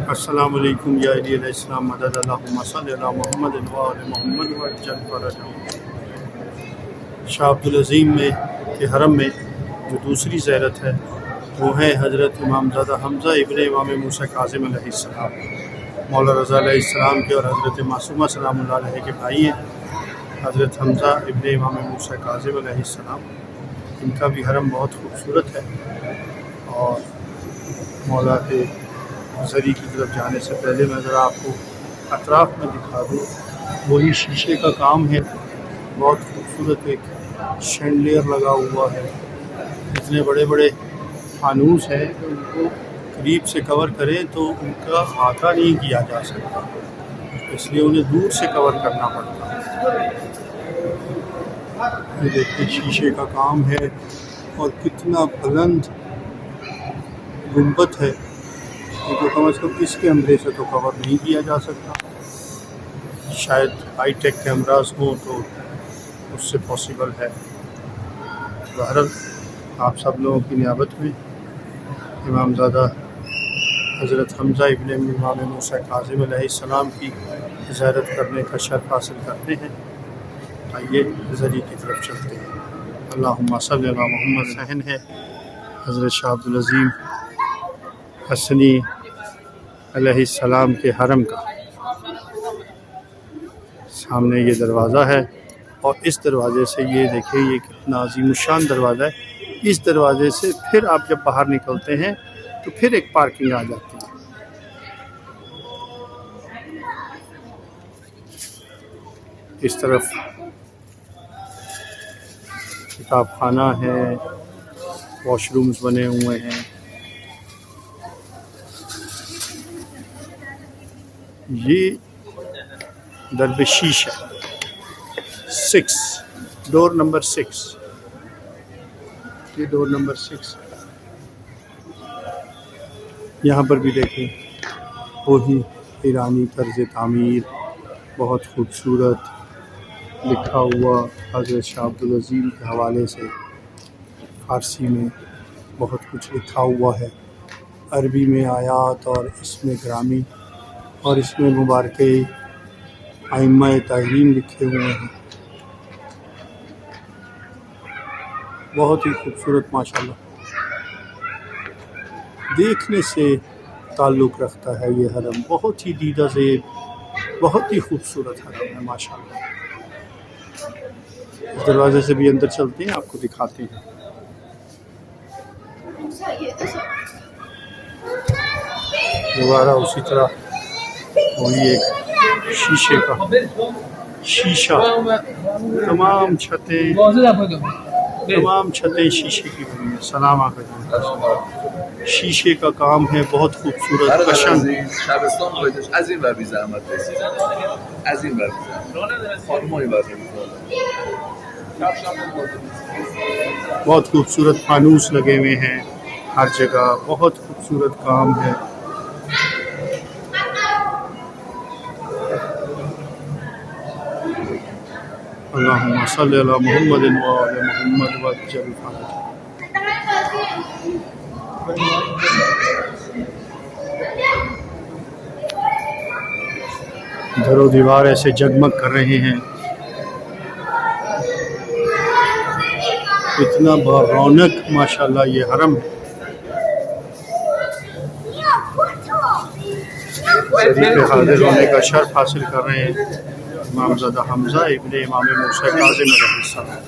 السلام علیکم یا علیہ السلام مدد اللہم صلی علی محمد و آل محمد وعجل فرجہم۔ شاہ عبدالعظیم میں کے حرم میں جو دوسری زیارت ہے وہ ہے حضرت امامزادہ حمزہ ابن امام موسیٰ کاظم علیہ السلام، مولا رضا علیہ السلام کے اور حضرت معصومہ سلام اللہ علیہ کے بھائی ہیں حضرت حمزہ ابن امام موسیٰ کاظم علیہ السلام۔ ان کا بھی حرم بہت خوبصورت ہے، اور مولا کے زری کی طرف جانے سے پہلے میں ذرا آپ کو اطراف میں دکھا دوں۔ وہی شیشے کا کام ہے، بہت خوبصورت ایک شینڈلیئر لگا ہوا ہے، اتنے بڑے بڑے فانوس ہیں کہ ان کو قریب سے کور کریں تو ان کا احاطہ نہیں کیا جا سکتا، اس لیے انہیں دور سے کور کرنا پڑتا ہے۔ یہ دیکھیں شیشے کا کام ہے، اور کتنا بلند گنبد ہے، تو کم از کم اس کیمرے سے تو کور نہیں کیا جا سکتا، شاید ہائی ٹیک کیمراز ہوں تو اس سے پاسبل ہے۔ بہرحال آپ سب لوگوں کی نیابت میں امامزادہ حضرت حمزہ ابن امام موسیٰ کاظم علیہ السلام کی زیارت کرنے کا شرف حاصل کرتے ہیں۔ آئیے زری کی طرف چلتے ہیں۔ اللہم صلی علی محمد۔ ذہن ہے حضرت شاہ عبدالعظیم حسنی علیہ السلام کے حرم کا، سامنے یہ دروازہ ہے، اور اس دروازے سے یہ دیکھیں یہ کتنا عظیم الشان دروازہ ہے۔ اس دروازے سے پھر آپ جب باہر نکلتے ہیں تو پھر ایک پارکنگ آ جاتی ہے۔ اس طرف کتاب خانہ ہے، واش رومز بنے ہوئے ہیں۔ یہ درب شیش ہے، 6 ڈور نمبر 6، یہ ڈور نمبر 6۔ یہاں پر بھی دیکھیں وہی ایرانی طرز تعمیر، بہت خوبصورت، لکھا ہوا حضرت شاہ عبدالعظیم کے حوالے سے فارسی میں بہت کچھ لکھا ہوا ہے، عربی میں آیات اور اس میں گرامی، اور اس میں مبارکہ ائمہ طاہرین لکھے ہوئے ہیں۔ بہت ہی خوبصورت ماشاءاللہ، دیکھنے سے تعلق رکھتا ہے یہ حرم، بہت ہی دیدہ زیب، بہت ہی خوبصورت حرم ہے ماشاءاللہ۔ اس دروازے سے بھی اندر چلتے ہیں، آپ کو دکھاتے ہیں۔ دوبارہ اسی طرح وہی ایک شیشے کا شیشہ، تمام چھتیں شیشے کی بنی ہیں۔ سلام آقا جی، شیشے کا کام ہے، بہت خوبصورت کشن۔ شبستان بایدش از این ور بی زحمت رسید، از این ور بی زحمت خانمای ور بہت خوبصورت فانوس لگے ہوئے ہیں ہر جگہ، بہت خوبصورت کام ہے۔ اللہم صلی علی محمد و آل محمد وعجل فرجہم۔ در و دیوار ایسے جگمگ کر رہے ہیں، اتنا رونق ماشاءاللہ یہ حرم ہے۔ زری پہ حاضر ہونے کا شرف حاصل کر رہے ہیں امامزادہ حمزہ ابن امام موسیٰ کاظم علیہ السلام۔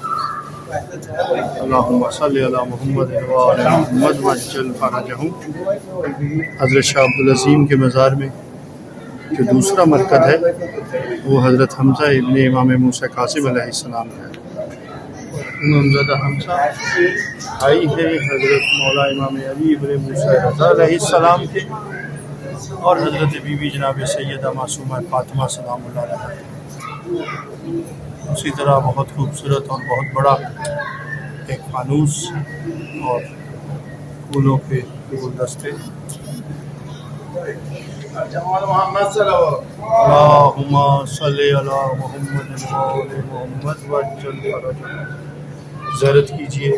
اللہم صلی علی محمد و آل محمد وعجل فرجہم۔ حضرت شاہ عبدالعظیم کے مزار میں جو دوسرا مرکز ہے وہ حضرت حمزہ ابن امام موسیٰ کاظم علیہ السلام ہے۔ امامزادہ حمزہ بھائی ہے حضرت مولا امام علی ابن موسیٰ رضا علیہ السلام کے، اور حضرت بی بی جناب سیدہ معصومہ فاطمہ سلام اللہ علیہ۔ اسی طرح بہت خوبصورت اور بہت بڑا ایک فانوس اور پھولوں کے گلدستے۔ محمد صلوات اللہم صلی علی محمد و آل محمد وعجل فرجہم۔ زیارت کیجئے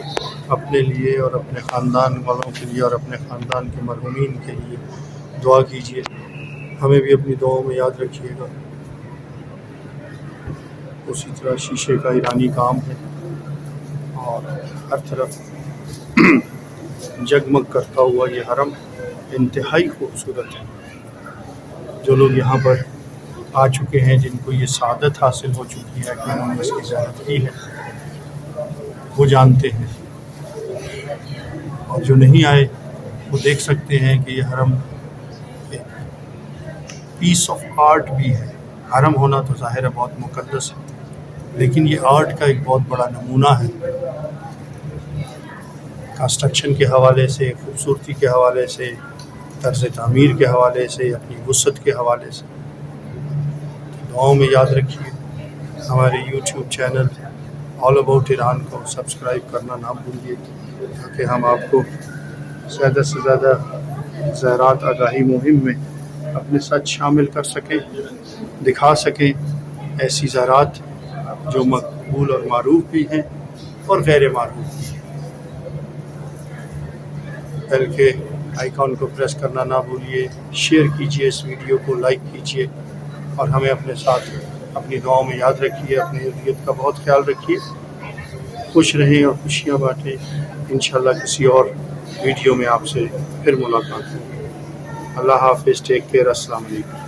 اپنے لیے اور اپنے خاندان والوں کے لیے اور اپنے خاندان کے مرحومین کے لیے دعا کیجئے۔ ہمیں بھی اپنی دعاؤں میں یاد رکھیے گا۔ اسی طرح شیشے کا ایرانی کام ہے اور ہر طرف جگمگ کرتا ہوا یہ حرم انتہائی خوبصورت ہے۔ جو لوگ یہاں پر آ چکے ہیں، جن کو یہ سعادت حاصل ہو چکی ہے کہ انہوں نے اس کی زیارت کی ہے، وہ جانتے ہیں، اور جو نہیں آئے وہ دیکھ سکتے ہیں کہ یہ حرم پیس آف آرٹ بھی ہے۔ حرم ہونا تو ظاہر ہے بہت مقدس ہے، لیکن یہ آرٹ کا ایک بہت بڑا نمونہ ہے، کنسٹرکشن کے حوالے سے، خوبصورتی کے حوالے سے، طرز تعمیر کے حوالے سے، اپنی وسعت کے حوالے سے۔ دعاؤں میں یاد رکھیے۔ ہمارے YouTube channel all about Iran کو سبسکرائب کرنا نہ بھولیے، تاکہ ہم آپ کو زیادہ سے زیادہ زائرات آگاہی مہم میں اپنے ساتھ شامل کر سکیں، دکھا سکیں ایسی زائرات جو مقبول اور معروف بھی ہیں اور غیر معروف بھی ہیں۔ بلکہ آئیکن کو پریس کرنا نہ بھولیے، شیئر کیجئے اس ویڈیو کو، لائک کیجئے، اور ہمیں اپنے ساتھ اپنی دعاؤں میں یاد رکھیے۔ اپنی ارادیت کا بہت خیال رکھیے، خوش رہیں اور خوشیاں بانٹیں۔ انشاءاللہ کسی اور ویڈیو میں آپ سے پھر ملاقات ہوگی۔ اللہ حافظ، ٹیک کیئر، السلام علیکم۔